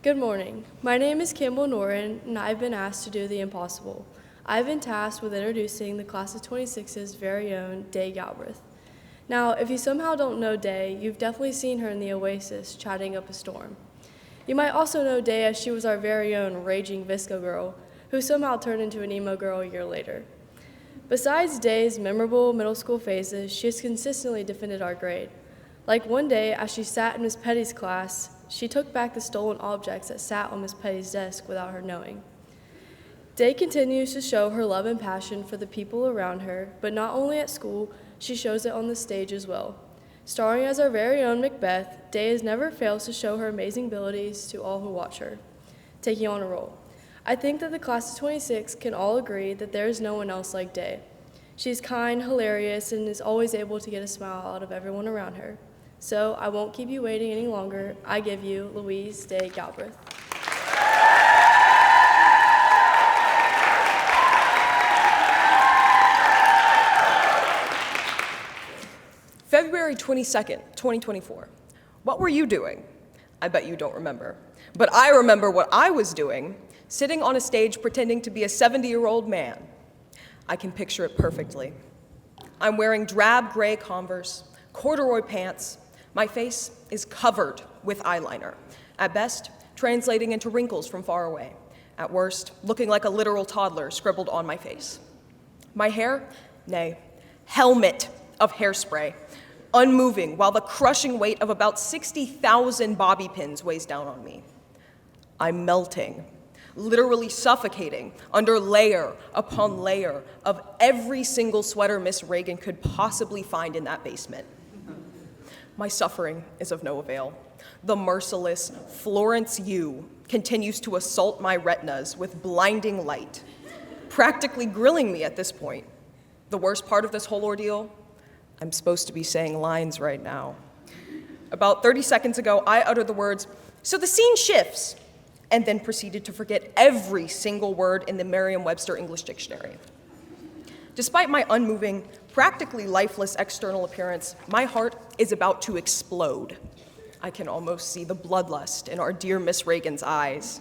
Good morning. My name is Campbell Noren, and I've been asked to do the impossible. I've been tasked with introducing the Class of 26's very own Day Galbreath. Now, if you somehow don't know Day, you've definitely seen her in the Oasis chatting up a storm. You might also know Day as she was our very own raging Visco girl, who somehow turned into an emo girl a year later. Besides Day's memorable middle school phases, she has consistently defended our grade. Like one day, as she sat in Miss Petty's class, she took back the stolen objects that sat on Miss Petty's desk without her knowing. Day continues to show her love and passion for the people around her, but not only at school, she shows it on the stage as well. Starring as our very own Macbeth, Day never fails to show her amazing abilities to all who watch her, taking on a role. I think that the Class of 26 can all agree that there is no one else like Day. She's kind, hilarious, and is always able to get a smile out of everyone around her. So I won't keep you waiting any longer. I give you Louise Day Galbraith. February 22nd, 2024. What were you doing? I bet you don't remember. But I remember what I was doing, sitting on a stage pretending to be a 70-year-old man. I can picture it perfectly. I'm wearing drab gray Converse, corduroy pants. My face is covered with eyeliner. At best, translating into wrinkles from far away. At worst, looking like a literal toddler scribbled on my face. My hair? Nay, helmet of hairspray, unmoving while the crushing weight of about 60,000 bobby pins weighs down on me. I'm melting, literally suffocating under layer upon layer of every single sweater Miss Reagan could possibly find in that basement. My suffering is of no avail. The merciless Florence Yu continues to assault my retinas with blinding light, practically grilling me at this point. The worst part of this whole ordeal? I'm supposed to be saying lines right now. About 30 seconds ago, I uttered the words, "So the scene shifts," and then proceeded to forget every single word in the Merriam-Webster English Dictionary. Despite my unmoving, practically lifeless external appearance, my heart is about to explode. I can almost see the bloodlust in our dear Miss Reagan's eyes.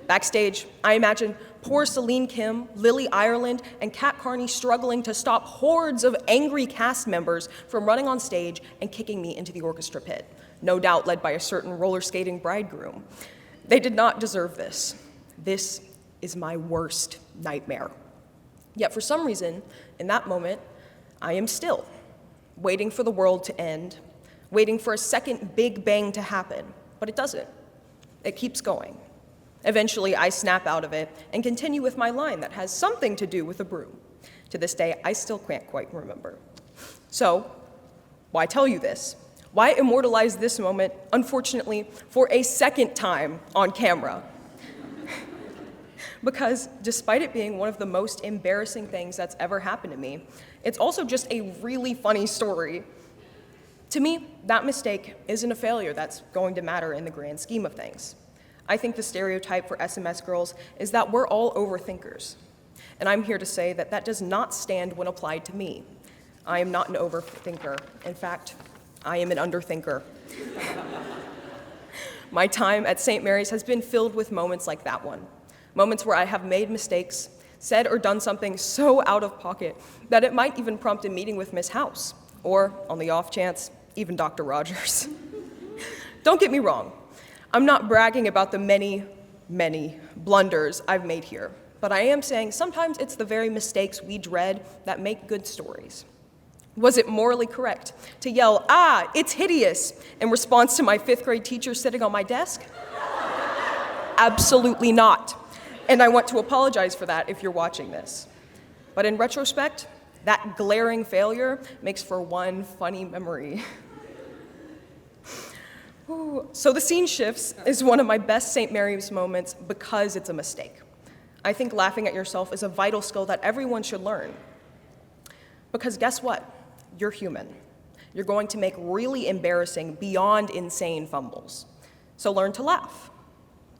Backstage, I imagine poor Celine Kim, Lily Ireland, and Kat Carney struggling to stop hordes of angry cast members from running on stage and kicking me into the orchestra pit, no doubt led by a certain roller skating bridegroom. They did not deserve this. This is my worst nightmare. Yet for some reason, in that moment, I am still, waiting for the world to end, waiting for a second big bang to happen, but it doesn't. It keeps going. Eventually, I snap out of it and continue with my line that has something to do with a broom. To this day, I still can't quite remember. So, why tell you this? Why immortalize this moment, unfortunately, for a second time on camera? Because despite it being one of the most embarrassing things that's ever happened to me, it's also just a really funny story. To me, that mistake isn't a failure that's going to matter in the grand scheme of things. I think the stereotype for SMS girls is that we're all overthinkers. And I'm here to say that that does not stand when applied to me. I am not an overthinker. In fact, I am an underthinker. My time at St. Mary's has been filled with moments like that one. Moments where I have made mistakes, said or done something so out of pocket that it might even prompt a meeting with Miss House, or, on the off chance, even Dr. Rogers. Don't get me wrong. I'm not bragging about the many, many blunders I've made here, but I am saying sometimes it's the very mistakes we dread that make good stories. Was it morally correct to yell, "Ah, it's hideous," in response to my 5th grade teacher sitting on my desk? Absolutely not. And I want to apologize for that if you're watching this. But in retrospect, that glaring failure makes for one funny memory. Ooh. So the scene shifts is one of my best St. Mary's moments because it's a mistake. I think laughing at yourself is a vital skill that everyone should learn. Because guess what? You're human. You're going to make really embarrassing, beyond insane fumbles. So learn to laugh.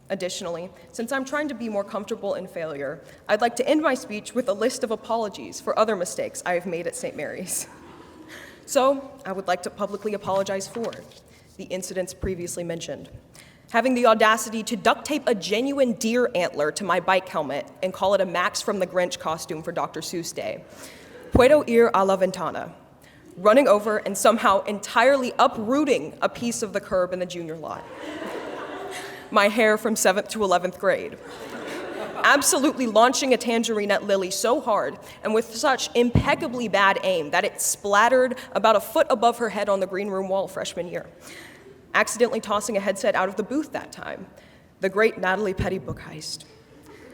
Additionally, since I'm trying to be more comfortable in failure, I'd like to end my speech with a list of apologies for other mistakes I have made at St. Mary's. So I would like to publicly apologize for the incidents previously mentioned, having the audacity to duct tape a genuine deer antler to my bike helmet and call it a Max from the Grinch costume for Dr. Seuss Day, puedo ir a la ventana, running over and somehow entirely uprooting a piece of the curb in the junior lot, my hair from 7th to 11th grade, absolutely launching a tangerine at Lily so hard and with such impeccably bad aim that it splattered about a foot above her head on the green room wall freshman year, accidentally tossing a headset out of the booth that time, the great Natalie Petty book heist,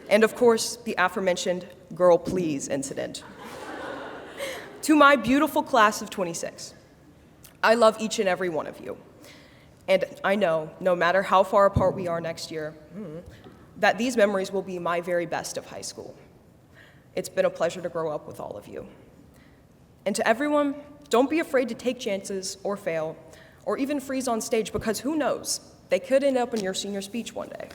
and of course, the aforementioned girl please incident. To my beautiful class of 26, I love each and every one of you. And I know, no matter how far apart we are next year, that these memories will be my very best of high school. It's been a pleasure to grow up with all of you. And to everyone, don't be afraid to take chances or fail, or even freeze on stage, because who knows, they could end up in your senior speech one day.